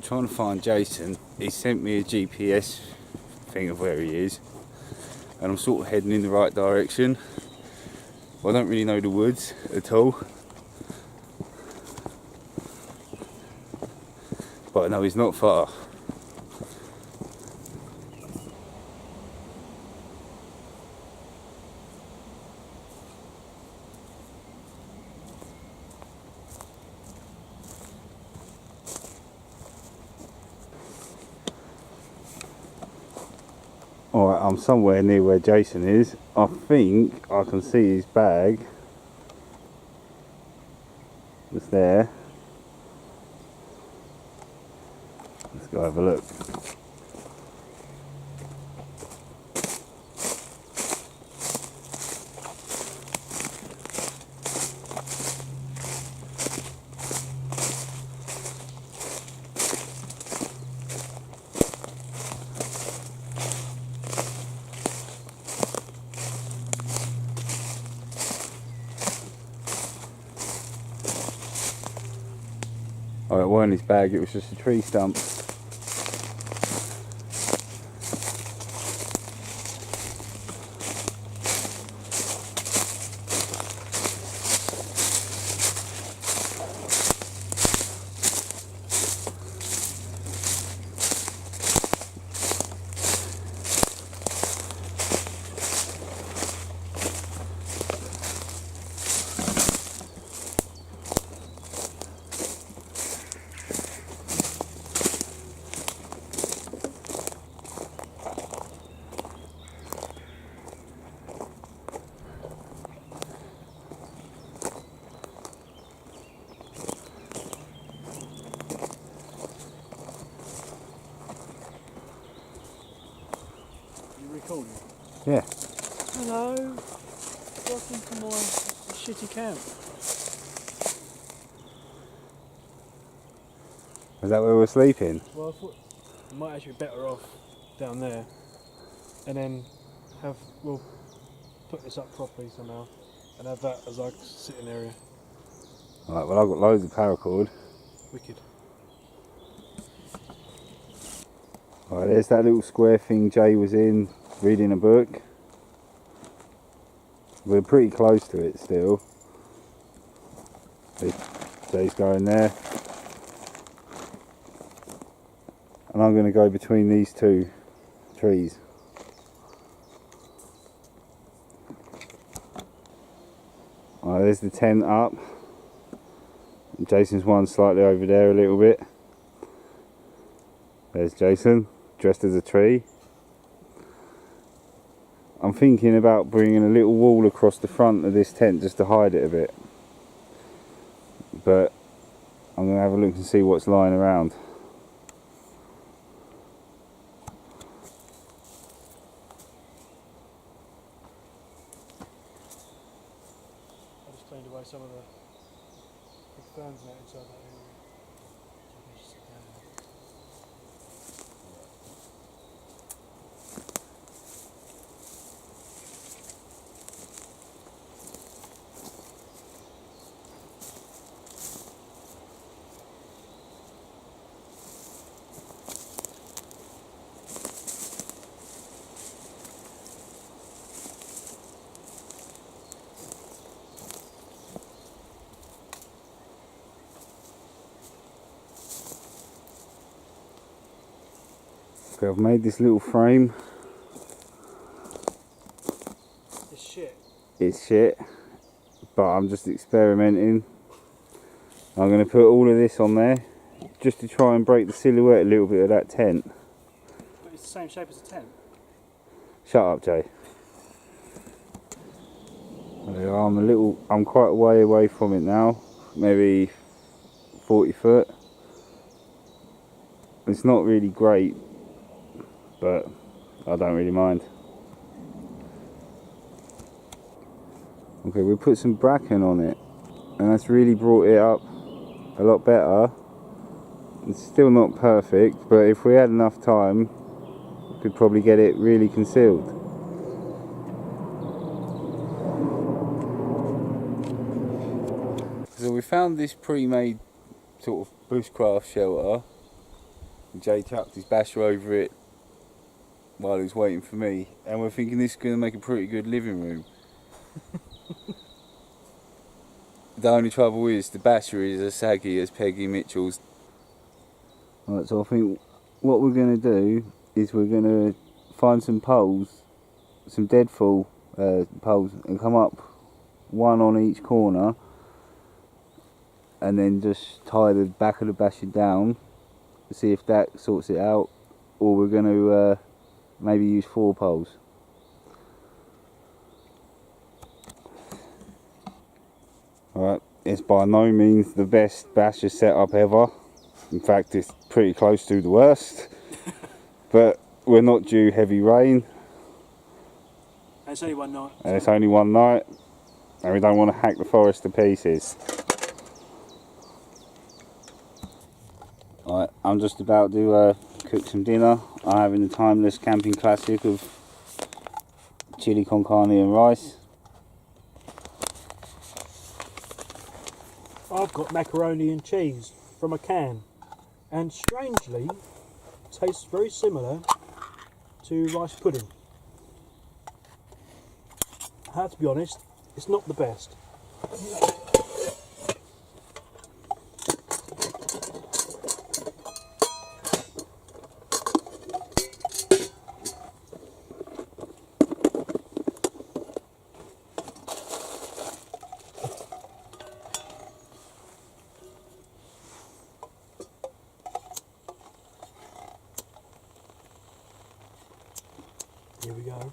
I'm trying to find Jason. He sent me a GPS thing of where he is, and I'm sort of heading in the right direction. I don't really know the woods at all, but I know he's not far. Alright, I'm somewhere near where Jason is. I think I can see his bag. It's there. Let's go have a look. Oh, it weren't his bag, it was just a tree stump. Recording. Yeah. Hello. Welcome to my shitty camp. Is that where we're sleeping? Well, I thought I might actually be better off down there, and then we'll put this up properly somehow, and have that as like sitting area. Alright, well I've got loads of paracord. Wicked. Alright, there's that little square thing Jay was in, reading a book. We're pretty close to it still. Jay's going there. And I'm going to go between these two trees. Alright, there's the tent up. Jason's one slightly over there a little bit. There's Jason, dressed as a tree. I'm thinking about bringing a little wall across the front of this tent just to hide it a bit. But I'm going to have a look and see what's lying around. I just cleaned away some of the ferns now inside that area. So I can just sit down there. Okay, I've made this little frame. It's shit. It's shit, but I'm just experimenting. I'm going to put all of this on there just to try and break the silhouette a little bit of that tent. But it's the same shape as a tent. Shut up, Jay. I'm quite a way away from it now, maybe 40 foot. It's not really great, but I don't really mind. Okay, we put some bracken on it, and that's really brought it up a lot better. It's still not perfect, but if we had enough time, we could probably get it really concealed. So we found this pre-made sort of bushcraft shelter. Jay chucked his basher over it while he was waiting for me, and we're thinking this is going to make a pretty good living room. The only trouble is the basher is as saggy as Peggy Mitchell's. Right, so I think what we're going to do is we're going to find some poles, some deadfall poles, and come up one on each corner, and then just tie the back of the basher down to see if that sorts it out, or we're going to maybe use 4 poles. Alright, it's by no means the best basher setup ever. In fact, it's pretty close to the worst. But we're not due heavy rain. And it's only one night. And it's only one night. And we don't want to hack the forest to pieces. Alright, I'm just about to cook some dinner. I'm having the timeless camping classic of chili con carne and rice. I've got macaroni and cheese from a can, and strangely tastes very similar to rice pudding. I have to be honest, it's not the best. Here we go.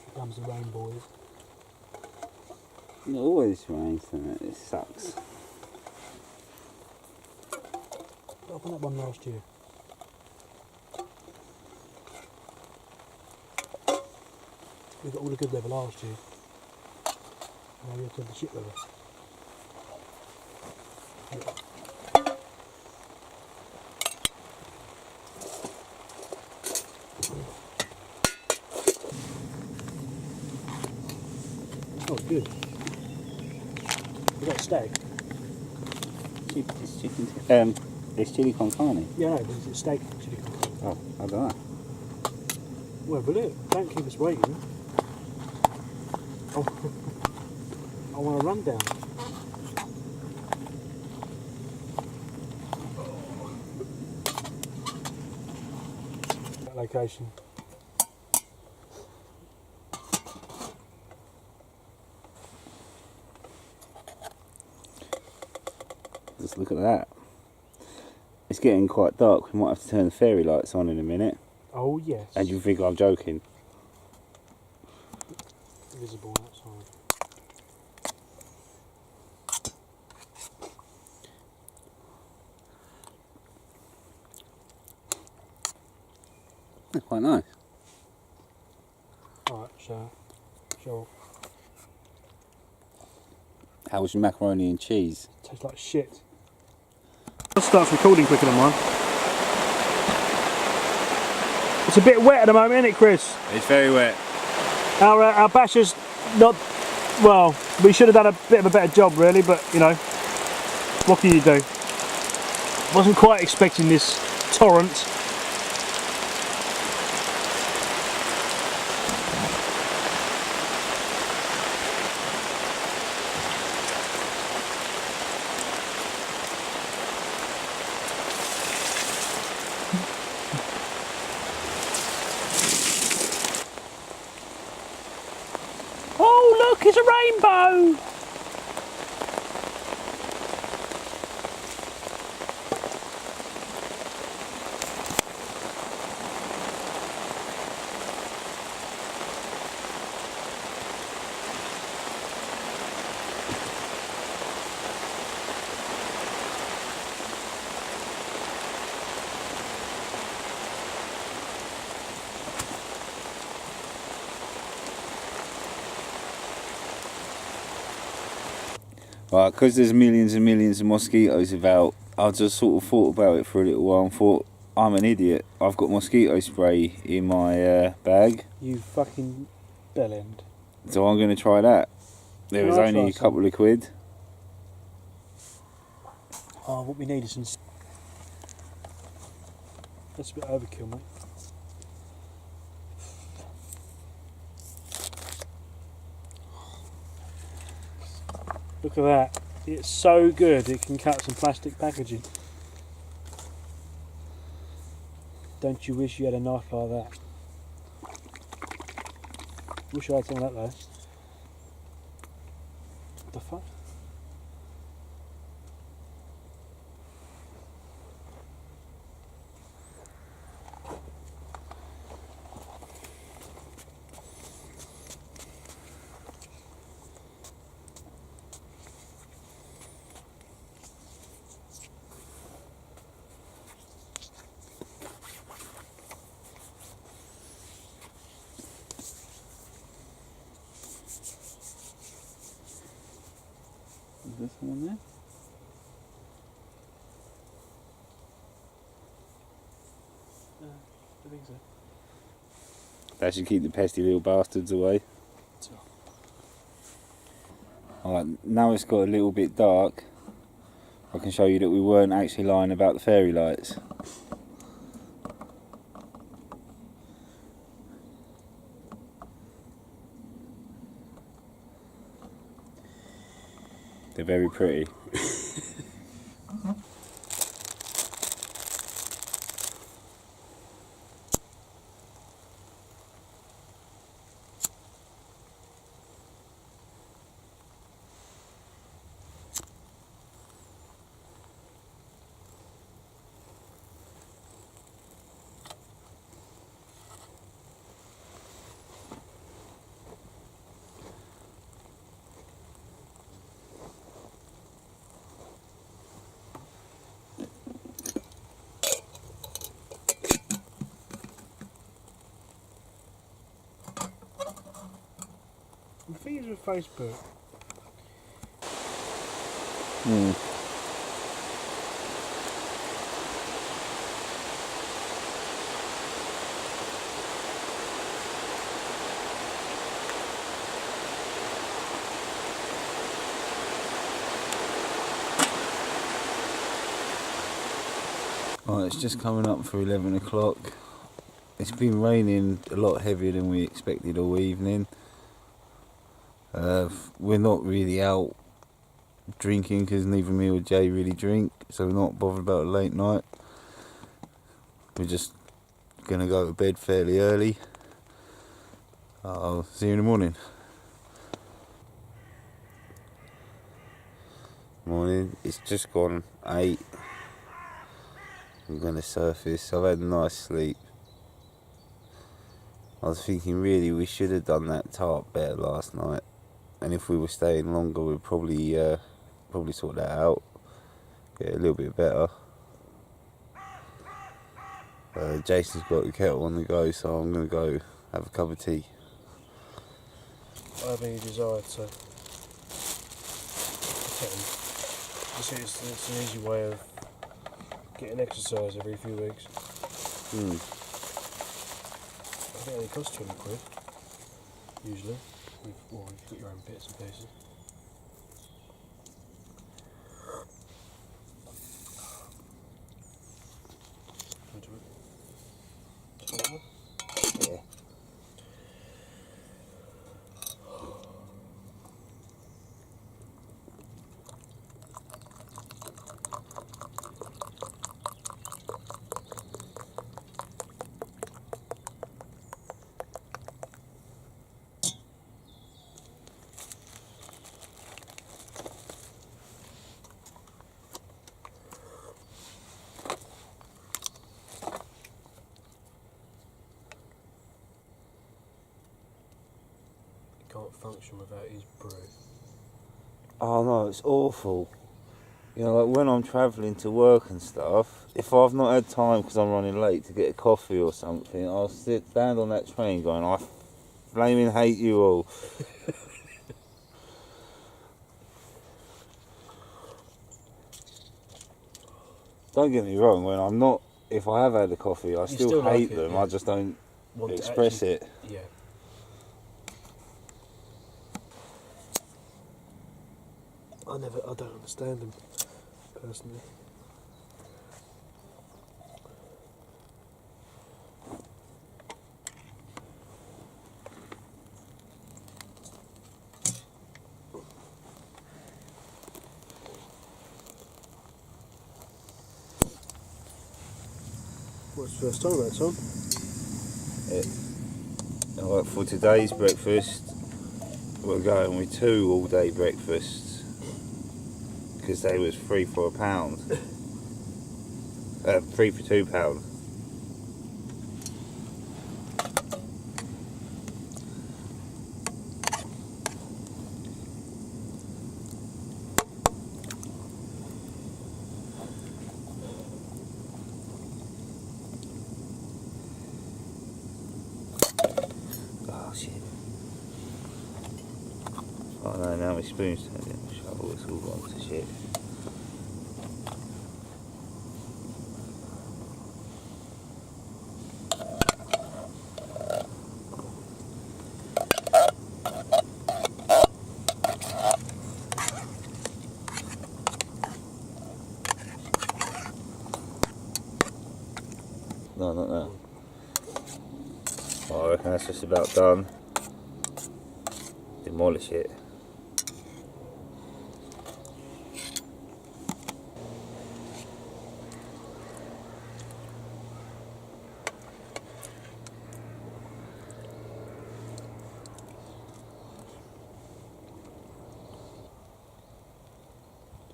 Here comes the rain, boys. It always rains, doesn't it? It sucks. I opened that one last year. We got all the good weather last year. Now we have to have the shit weather. Oh, good. We got steak. It's chicken. It's chili con carne. Yeah, no, but is it steak chili con carne? Oh, I don't know. Well, look, don't keep us waiting. Oh, I want a rundown. That location. Just look at that. It's getting quite dark. We might have to turn the fairy lights on in a minute. Oh, yes. And you think I'm joking? Visible outside. They're quite nice. Alright, so, sure. How was your macaroni and cheese? Tastes like shit. It starts recording quicker than mine. It's a bit wet at the moment, isn't it, Chris? It's very wet. Our basher's not, well, we should have done a bit of a better job really, but you know, what can you do? Wasn't quite expecting this torrent. Oh look, it's a rainbow! Right, because there's millions and millions of mosquitoes about, I just sort of thought about it for a little while and thought, I'm an idiot. I've got mosquito spray in my bag. You fucking bellend. So I'm going to try that. There was I'll only try a couple of quid. Oh, what we need is some... That's a bit overkill, mate. Look at that. It's so good it can cut some plastic packaging. Don't you wish you had a knife like that? Wish I had some of that though. What the fuck? Is there someone there? I think so. That should keep the pesky little bastards away. So. Alright, now it's got a little bit dark, I can show you that we weren't actually lying about the fairy lights. They're very pretty. The thing is with Facebook. Right, it's just coming up for 11 o'clock. It's been raining a lot heavier than we expected all evening. We're not really out drinking because neither me or Jay really drink, so we're not bothered about a late night. We're just going to go to bed fairly early. I'll see you in the morning. Morning, it's just gone 8. I'm going to surface. I've had a nice sleep. I was thinking really we should have done that tarp better last night, and if we were staying longer we'd probably sort that out, get a little bit better. Jason's got the kettle on the go, so I'm going to go have a cup of tea. I have any desire to it's an easy way of getting exercise every few weeks. I think it only costs 20 quid, usually. You've got your own bits and pieces. Yeah. Can't function without his brew. Oh no, it's awful. You know, like when I'm travelling to work and stuff, if I've not had time because I'm running late to get a coffee or something, I'll stand on that train going, I flaming hate you all. Don't get me wrong, when I'm not, if I have had a coffee, I still hate like it, them, yeah. I just don't Want to express actually, it. Yeah. I don't understand them personally. What's the first time that's on? Alright, for today's breakfast, we're going with 2 all-day breakfasts because they was 3 for £1. 3 for £2. Oh shit. Oh no, now my spoon's turned into a shovel, it's all gone to shit. No, not that. Oh, I reckon that's just about done. Demolish it.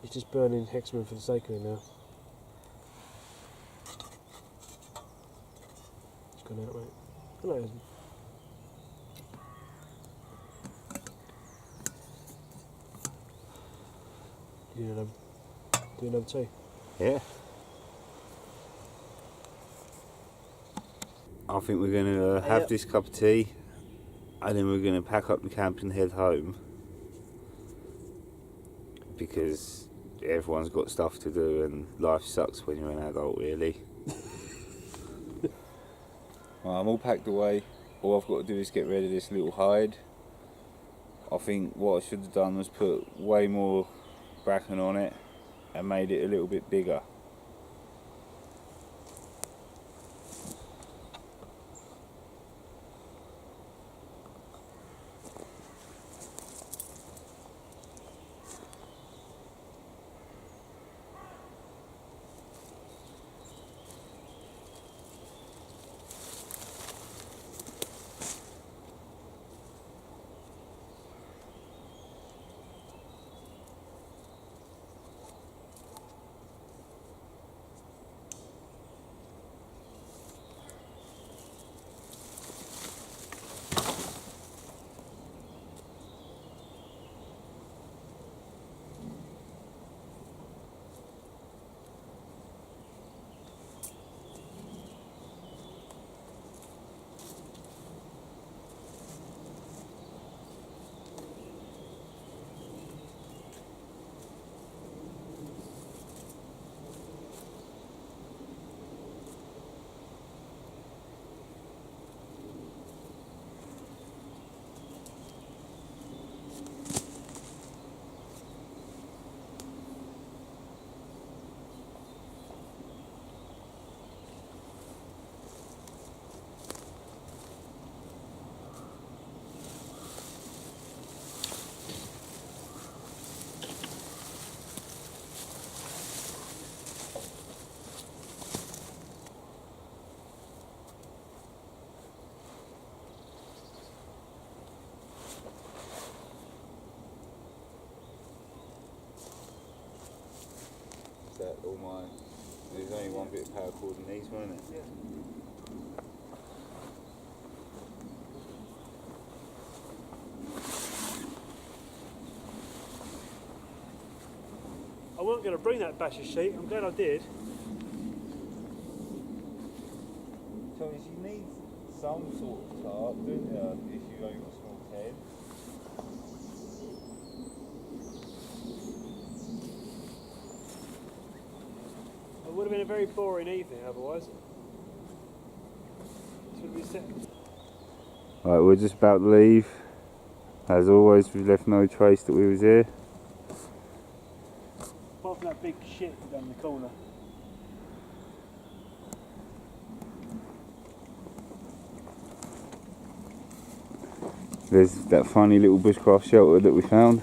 It's just burning hexagon for the sake of it now. It's gone out, mate. No, it isn't. Do another 2? Yeah. I think we're going to have this cup of tea and then we're going to pack up the camp and head home because everyone's got stuff to do and life sucks when you're an adult, really. Well, I'm all packed away. All I've got to do is get rid of this little hide. I think what I should have done was put way more bracken on it and made it a little bit bigger. That all my, there's only one bit of power cord in these, wasn't it? Yeah. I wasn't going to bring that basher sheet, I'm glad I did. So you need some sort of tarp, don't you, if you've only got a small head. It would have been a very boring evening otherwise. Right, we're just about to leave. As always, we've left no trace that we was here. Apart from that big shit down the corner. There's that funny little bushcraft shelter that we found.